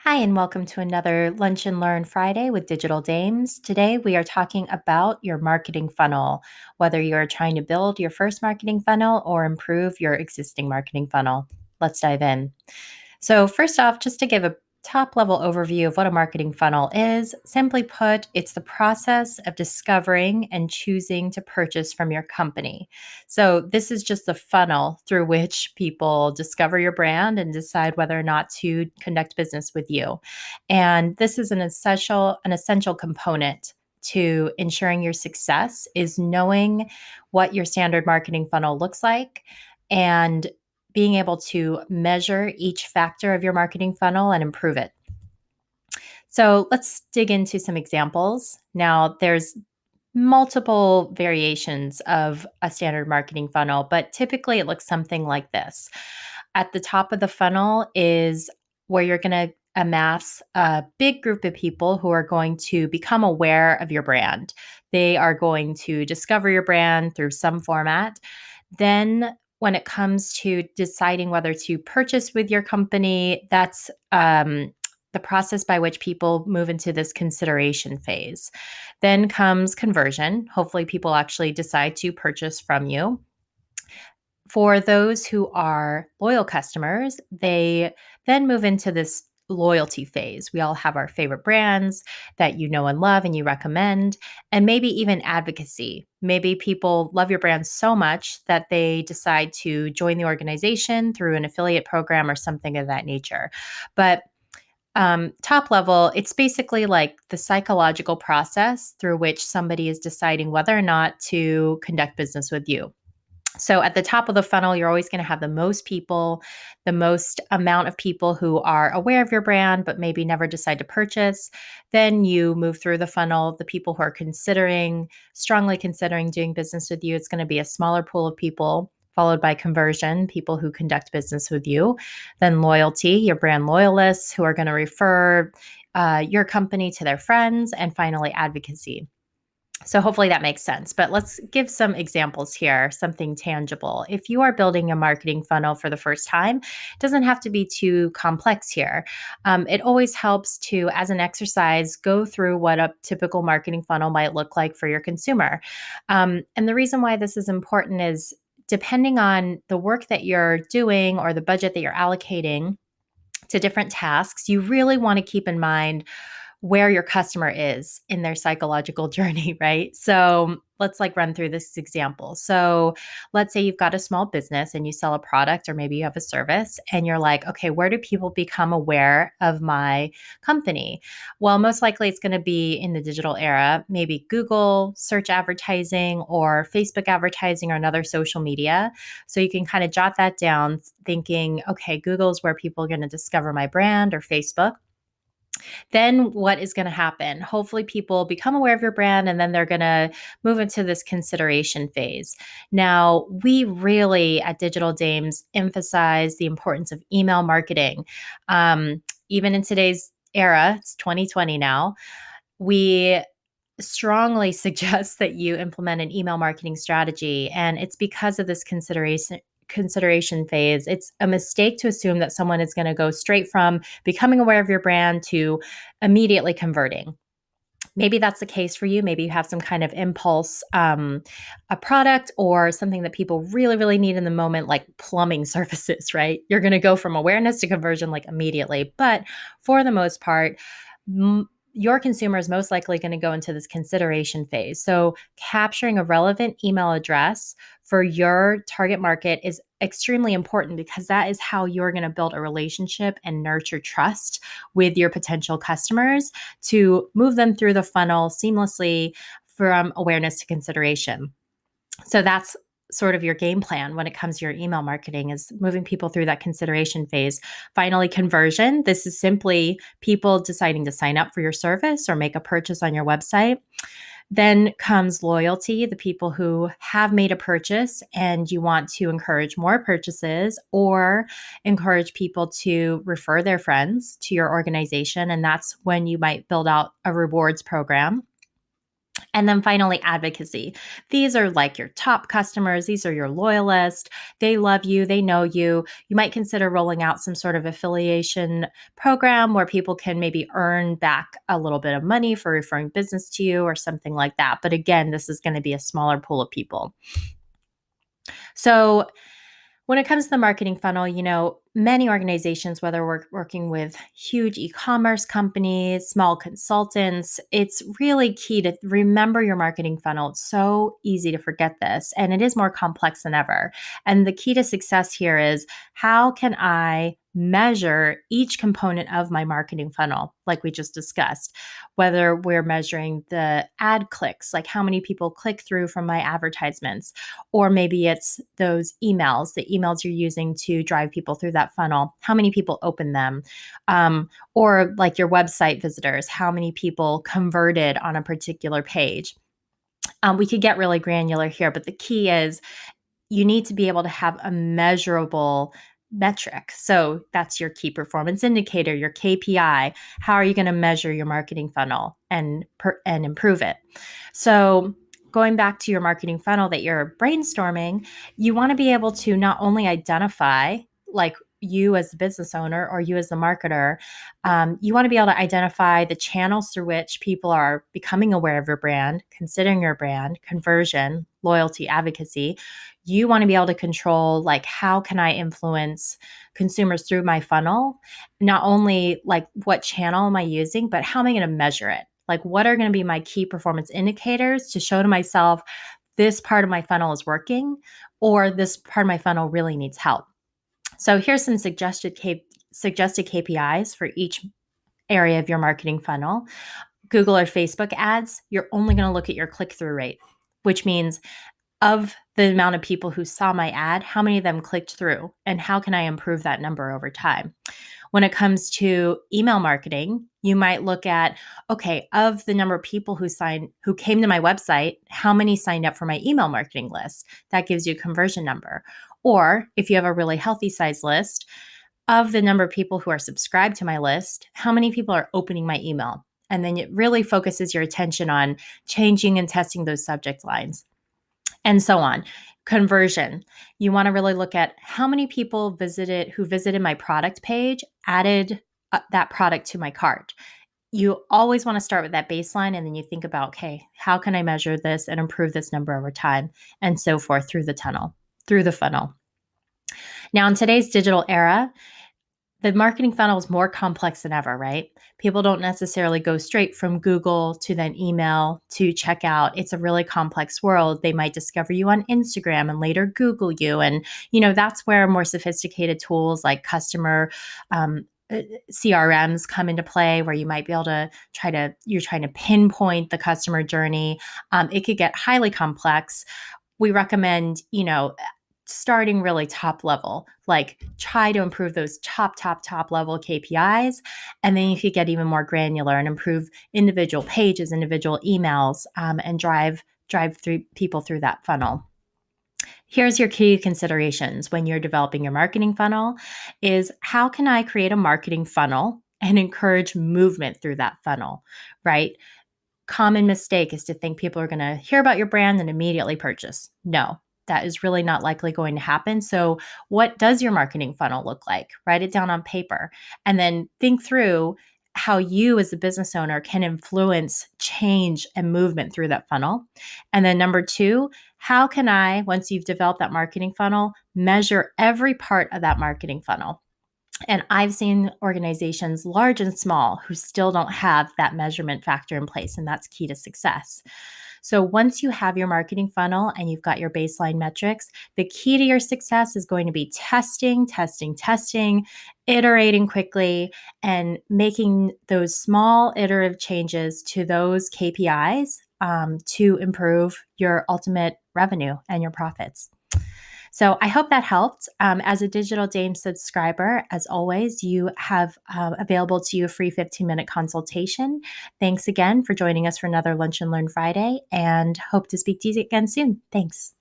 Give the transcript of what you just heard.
Hi, and welcome to another Lunch and Learn Friday with Digital Dames. Today, we are talking about your marketing funnel, whether you're trying to build your first marketing funnel or improve your existing marketing funnel. Let's dive in. So, first off, just to give a top level overview of what a marketing funnel is, simply put, it's the process of discovering and choosing to purchase from your company. So, this is just the funnel through which people discover your brand and decide whether or not to conduct business with you. And this is an essential component to ensuring your success is knowing what your standard marketing funnel looks like and being able to measure each factor of your marketing funnel and improve it. So let's dig into some examples. Now, there's multiple variations of a standard marketing funnel, but typically it looks something like this. At the top of the funnel is where you're going to amass a big group of people who are going to become aware of your brand. They are going to discover your brand through some format. Then when it comes to deciding whether to purchase with your company, that's the process by which people move into this consideration phase. Then comes conversion. Hopefully, people actually decide to purchase from you. For those who are loyal customers, they then move into this loyalty phase. We all have our favorite brands that you know and love and you recommend, and maybe even advocacy. Maybe people love your brand so much that they decide to join the organization through an affiliate program or something of that nature. But top level, it's basically like the psychological process through which somebody is deciding whether or not to conduct business with you. So at the top of the funnel, you're always going to have the most people, the most amount of people who are aware of your brand, but maybe never decide to purchase. Then you move through the funnel, the people who are strongly considering doing business with you. It's going to be a smaller pool of people, followed by conversion, people who conduct business with you. Then loyalty, your brand loyalists who are going to refer your company to their friends. And finally, advocacy. So hopefully that makes sense. But let's give some examples here, something tangible. If you are building a marketing funnel for the first time, it doesn't have to be too complex here. It always helps to, as an exercise, go through what a typical marketing funnel might look like for your consumer. And the reason why this is important is depending on the work that you're doing or the budget that you're allocating to different tasks, you really want to keep in mind where your customer is in their psychological journey, right? So let's like run through this example. So let's say you've got a small business and you sell a product or maybe you have a service and you're like, okay, where do people become aware of my company? Well, most likely it's going to be in the digital era, maybe Google search advertising or Facebook advertising or another social media. So you can kind of jot that down thinking, okay, Google is where people are going to discover my brand or Facebook. Then what is going to happen? Hopefully, people become aware of your brand and then they're going to move into this consideration phase. Now, we really at Digital Dames emphasize the importance of email marketing. Even in today's era, it's 2020 now, we strongly suggest that you implement an email marketing strategy, and it's because of this consideration phase. It's a mistake to assume that someone is going to go straight from becoming aware of your brand to immediately converting. Maybe that's the case for you. Maybe you have some kind of impulse, a product or something that people really, really need in the moment, like plumbing services, right? You're going to go from awareness to conversion like immediately. But for the most part, your consumer is most likely going to go into this consideration phase. So, capturing a relevant email address for your target market is extremely important because that is how you're going to build a relationship and nurture trust with your potential customers to move them through the funnel seamlessly from awareness to consideration. So that's sort of your game plan when it comes to your email marketing is moving people through that consideration phase. Finally, conversion. This is simply people deciding to sign up for your service or make a purchase on your website. Then comes loyalty, the people who have made a purchase and you want to encourage more purchases or encourage people to refer their friends to your organization. And that's when you might build out a rewards program. And then finally, advocacy. These are like your top customers. These are your loyalists. They love you. They know you. You might consider rolling out some sort of affiliation program where people can maybe earn back a little bit of money for referring business to you or something like that. But again, this is going to be a smaller pool of people. So when it comes to the marketing funnel, many organizations, whether we're working with huge e-commerce companies, small consultants, it's really key to remember your marketing funnel. It's so easy to forget this, and it is more complex than ever. And the key to success here is, how can I measure each component of my marketing funnel, like we just discussed? Whether we're measuring the ad clicks, like how many people click through from my advertisements, or maybe it's those emails, the emails you're using to drive people through that funnel, how many people open them, or like your website visitors, how many people converted on a particular page. We could get really granular here, but the key is you need to be able to have a measurable metric. So that's your key performance indicator, your KPI. How are you going to measure your marketing funnel and improve it? So going back to your marketing funnel that you're brainstorming, you want to be able to not only identify, like, you as a business owner or you as a marketer, you want to be able to identify the channels through which people are becoming aware of your brand, considering your brand, conversion, loyalty, advocacy. You want to be able to control, like, how can I influence consumers through my funnel? Not only like what channel am I using, but how am I going to measure it? Like, what are going to be my key performance indicators to show to myself this part of my funnel is working, or this part of my funnel really needs help? So here's some suggested KPIs for each area of your marketing funnel. Google or Facebook ads, you're only going to look at your click-through rate, which means, of the amount of people who saw my ad, how many of them clicked through, and how can I improve that number over time? When it comes to email marketing, you might look at, okay, of the number of people who came to my website, how many signed up for my email marketing list? That gives you a conversion number. Or if you have a really healthy size list, of the number of people who are subscribed to my list, how many people are opening my email? And then it really focuses your attention on changing and testing those subject lines, and so on. Conversion. You want to really look at how many people who visited my product page, added that product to my cart. You always want to start with that baseline, and then you think about, okay, how can I measure this and improve this number over time, and so forth through the funnel. Now, in today's digital era, the marketing funnel is more complex than ever, right? People don't necessarily go straight from Google to then email to checkout. It's a really complex world. They might discover you on Instagram and later Google you. And, that's where more sophisticated tools like customer CRMs come into play, where you might be able to you're trying to pinpoint the customer journey. It could get highly complex. We recommend, starting really top level, like try to improve those top level KPIs. And then you could get even more granular and improve individual pages, individual emails, and drive people through that funnel. Here's your key considerations when you're developing your marketing funnel is, how can I create a marketing funnel and encourage movement through that funnel, right? Common mistake is to think people are going to hear about your brand and immediately purchase. No, that is really not likely going to happen. So what does your marketing funnel look like? Write it down on paper and then think through how you as a business owner can influence change and movement through that funnel. And then number two, how can I, once you've developed that marketing funnel, measure every part of that marketing funnel? And I've seen organizations, large and small, who still don't have that measurement factor in place, and that's key to success. So once you have your marketing funnel and you've got your baseline metrics, the key to your success is going to be testing, iterating quickly, and making those small iterative changes to those KPIs to improve your ultimate revenue and your profits. So I hope that helped. As a Digital Dame subscriber, as always, you have available to you a free 15-minute consultation. Thanks again for joining us for another Lunch and Learn Friday, and hope to speak to you again soon. Thanks.